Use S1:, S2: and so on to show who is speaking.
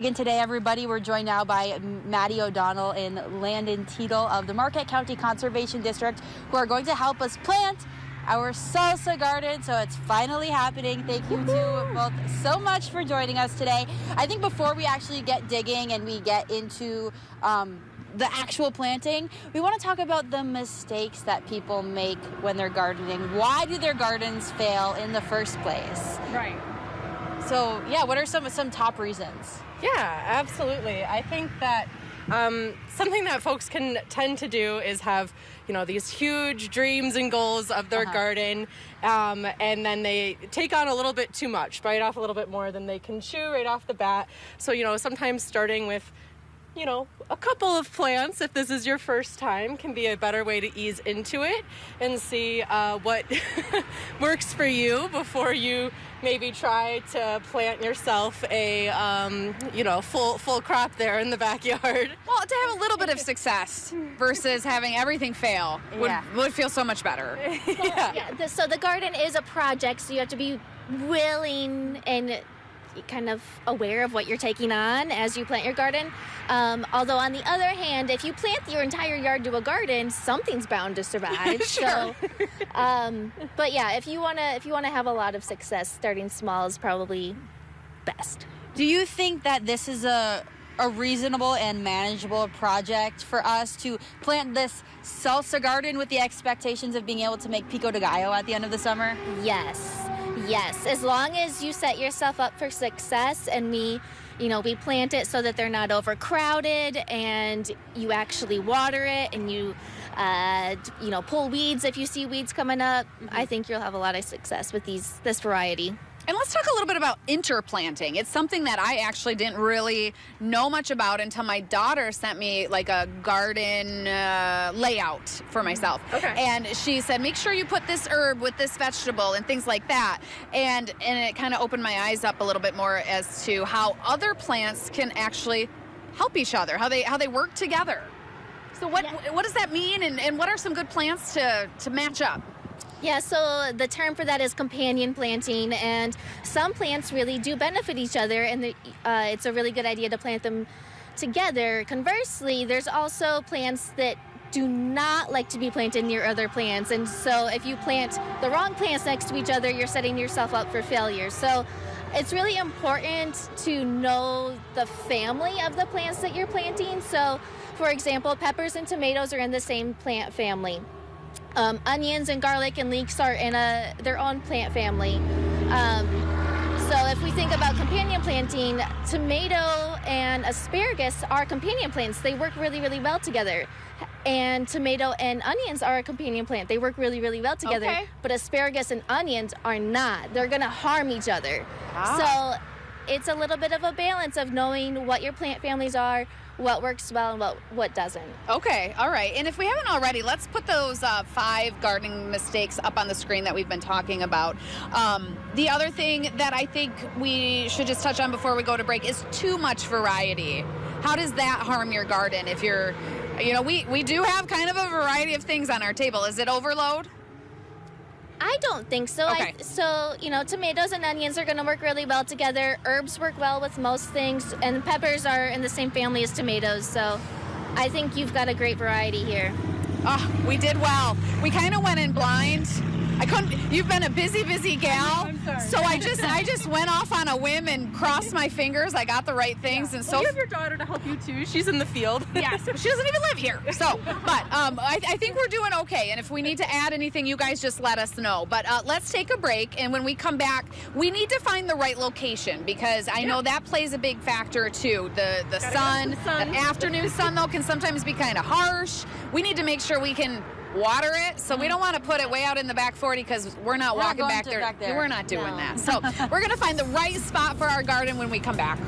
S1: Again today, everybody, we're joined now by Maddie O'Donnell and Landon of the Marquette County Conservation District, who are going to help us plant our salsa garden. So it's finally happening. Thank you to both so much for joining us today. I think before we actually get digging and we get into the actual planting, we want to talk about the mistakes that people make when they're gardening. Why do their gardens fail in the first place?
S2: Right.
S1: So yeah, what are some top reasons?
S2: Yeah, absolutely. I think that something that folks can tend to do is have, these huge dreams and goals of their garden, and then they take on a little bit too much, bite off a little bit more than they can chew right off the bat. So, sometimes starting with a couple of plants, if this is your first time, can be a better way to ease into it and see what works for you before you maybe try to plant yourself a full crop there in the backyard.
S3: Well, to have a little bit of success versus having everything fail would feel so much better.
S4: So the garden is a project, so you have to be willing and kind of aware of what you're taking on as you plant your garden. Although on the other hand, if you plant your entire yard to a garden, something's bound to survive.
S3: Sure.
S4: But yeah, if you wanna have a lot of success, starting small is probably best.
S1: Do you think that this is a reasonable and manageable project for us to plant this salsa garden with the expectations of being able to make pico de gallo at the end of the summer?
S4: Yes, as long as you set yourself up for success and we plant it so that they're not overcrowded and you actually water it and you pull weeds if you see weeds coming up. I think you'll have a lot of success with this variety.
S3: And let's talk a little bit about interplanting. It's something that I actually didn't really know much about until my daughter sent me like a garden layout for myself.
S2: Okay.
S3: And she said, make sure you put this herb with this vegetable and things like that. And it kind of opened my eyes up a little bit more as to how other plants can actually help each other, how they work together. So what does that mean, and what are some good plants to match up?
S4: Yeah, so the term for that is companion planting, and some plants really do benefit each other, and it's a really good idea to plant them together. Conversely, there's also plants that do not like to be planted near other plants, and so if you plant the wrong plants next to each other, you're setting yourself up for failure. So it's really important to know the family of the plants that you're planting. So, for example, peppers and tomatoes are in the same plant family. Onions and garlic and leeks are in their own plant family. So if we think about companion planting, tomato and asparagus are companion plants. They work really, really well together. And tomato and onions are a companion plant. They work really, really well together.
S3: Okay.
S4: But asparagus and onions are not. They're going to harm each other. So it's a little bit of a balance of knowing what your plant families are, what works well and what doesn't.
S3: Okay, all right. And if we haven't already, let's put those 5 gardening mistakes up on the screen that we've been talking about. The other thing that I think we should just touch on before we go to break is too much variety. How does that harm your garden if you're, we do have kind of a variety of things on our table. Is it overload?
S4: I don't think so.
S3: Okay.
S4: Tomatoes and onions are going to work really well together. Herbs work well with most things, and peppers are in the same family as tomatoes. So I think you've got a great variety here.
S3: Oh, we did well. We kind of went in blind. You've been a busy gal.
S2: I'm sorry.
S3: So I just went off on a whim and crossed my fingers. I got the right things. And so
S2: you have your daughter to help you too. She's in the field.
S3: yes, she doesn't even live here. So, but I think we're doing okay. And if we need to add anything, you guys just let us know. But let's take a break. And when we come back, we need to find the right location, because I know that plays a big factor too. The sun, that afternoon sun though can sometimes be kind of harsh. We need to make sure we can water it, so we don't want to put it way out in the back 40 because we're not walking back there. We're not doing that. So we're going to find the right spot for our garden when we come back.